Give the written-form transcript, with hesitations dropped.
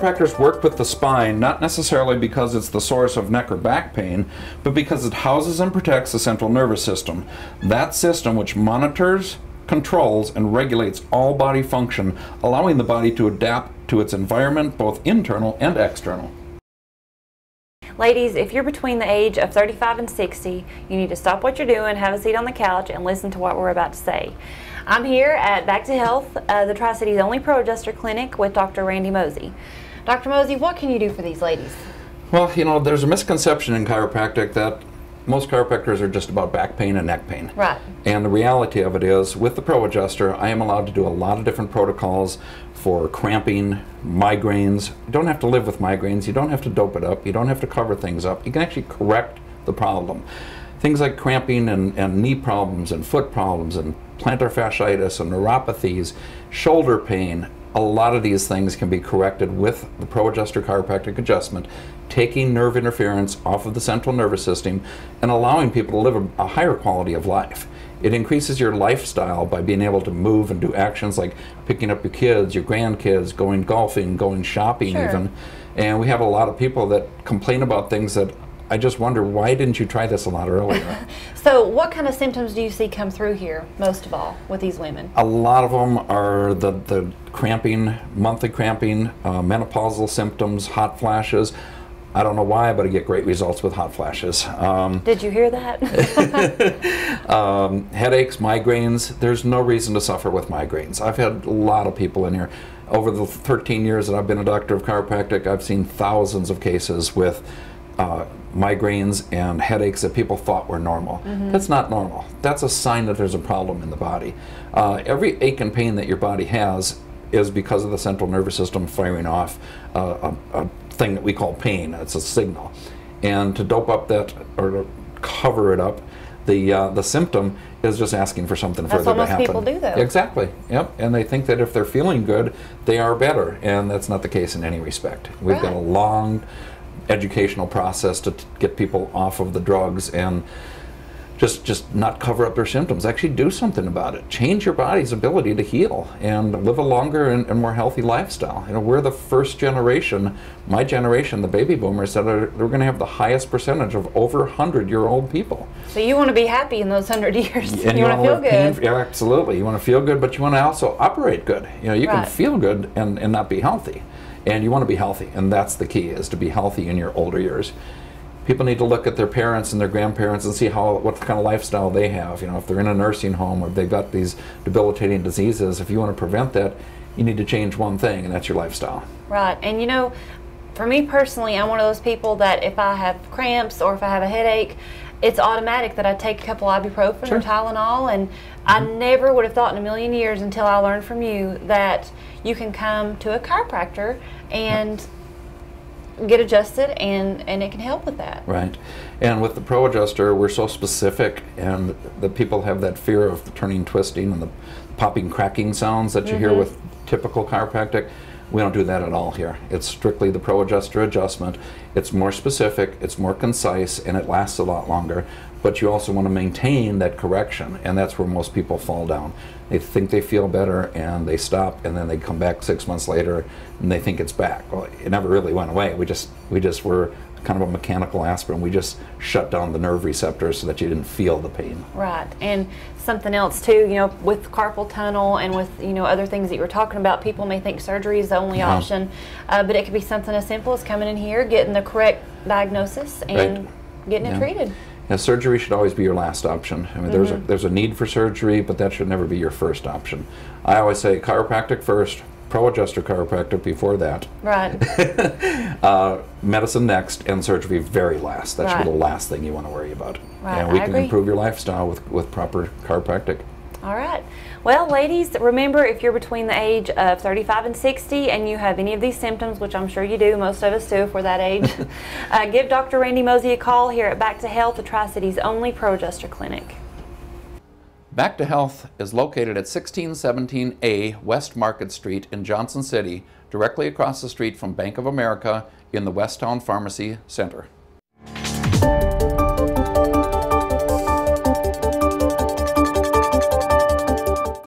Chiropractors work with the spine not necessarily because it's the source of neck or back pain, but because it houses and protects the central nervous system. That system which monitors, controls, and regulates all body function, allowing the body to adapt to its environment, both internal and external. Ladies, if you're between the age of 35 and 60, you need to stop what you're doing, have a seat on the couch, and listen to what we're about to say. I'm here at Back to Health, the Tri-City's only Proadjuster clinic with Dr. Randy Moze. Dr. Moze, what can you do for these ladies? Well, you know, there's a misconception in chiropractic that most chiropractors are just about back pain and neck pain. Right. And the reality of it is, with the Proadjuster, I am allowed to do a lot of different protocols for cramping, migraines. You don't have to live with migraines. You don't have to dope it up. You don't have to cover things up. You can actually correct the problem. Things like cramping and knee problems and foot problems and plantar fasciitis and neuropathies, shoulder pain, a lot of these things can be corrected with the Proadjuster chiropractic adjustment, taking nerve interference off of the central nervous system and allowing people to live a higher quality of life. It increases your lifestyle by being able to move and do actions like picking up your kids, your grandkids, going golfing, going shopping. Sure. Even. And we have a lot of people that complain about things that I just wonder, why didn't you try this a lot earlier? So what kind of symptoms do you see come through here, most of all, with these women? A lot of them are the cramping, monthly cramping, menopausal symptoms, hot flashes. I don't know why, but I get great results with hot flashes. Did you hear that? Headaches, migraines. There's no reason to suffer with migraines. I've had a lot of people in here. Over the 13 years that I've been a doctor of chiropractic, I've seen thousands of cases with migraines and headaches that people thought were normal. Mm-hmm. That's not normal. That's a sign that there's a problem in the body. Every ache and pain that your body has is because of the central nervous system firing off a thing that we call pain. It's a signal. And to dope up that, or to cover it up, the symptom is just asking for something further to happen. That's what most people do, though. Exactly. Yep. And they think that if they're feeling good, they are better. And that's not the case in any respect. We've got a long educational process to get people off of the drugs and just not cover up their symptoms. Actually do something about it. Change your body's ability to heal and live a longer and more healthy lifestyle. You know, we're the first generation, my generation, the baby boomers, that are going to have the highest percentage of over 100-year-old people. So you want to be happy in those 100 years. And you want to feel good. Yeah, absolutely. You want to feel good, but you want to also operate good. You know, you can feel good and not be healthy. And you want to be healthy, and that's the key, is to be healthy in your older years. People need to look at their parents and their grandparents and see what kind of lifestyle they have. You know, if they're in a nursing home or they've got these debilitating diseases, if you want to prevent that, you need to change one thing, and that's your lifestyle. Right, and you know, for me personally, I'm one of those people that if I have cramps or if I have a headache, it's automatic that I take a couple ibuprofen or Tylenol, and I never would have thought in a million years until I learned from you that you can come to a chiropractor and get adjusted, and it can help with that. Right. And with the Proadjuster, we're so specific, and the people have that fear of the turning, twisting, and the popping, cracking sounds that you hear with typical chiropractic. We don't do that at all here. It's strictly the Proadjuster adjustment. It's more specific, it's more concise, and it lasts a lot longer. But you also want to maintain that correction, and that's where most people fall down. They think they feel better, and they stop, and then they come back 6 months later, and they think it's back. Well, it never really went away. We just were kind of a mechanical aspirin. We just shut down the nerve receptors so that you didn't feel the pain. Right. And something else too, you know, with carpal tunnel and with, you know, other things that you were talking about, people may think surgery is the only option, but it could be something as simple as coming in here, getting the correct diagnosis, and getting it treated. Yeah, surgery should always be your last option. I mean, there's a need for surgery, but that should never be your first option. I always say chiropractic first, Proadjuster chiropractic before that. Right. Medicine next, and surgery very last. That should be the last thing you want to worry about. Right. And we can improve your lifestyle with proper chiropractic. All right. Well, ladies, remember, if you're between the age of 35 and 60 and you have any of these symptoms, which I'm sure you do, most of us do if we're that age, give Dr. Randy Moze a call here at Back to Health, the Tri-City's only Proadjuster clinic. Back to Health is located at 1617A West Market Street in Johnson City, directly across the street from Bank of America in the Westtown Pharmacy Center.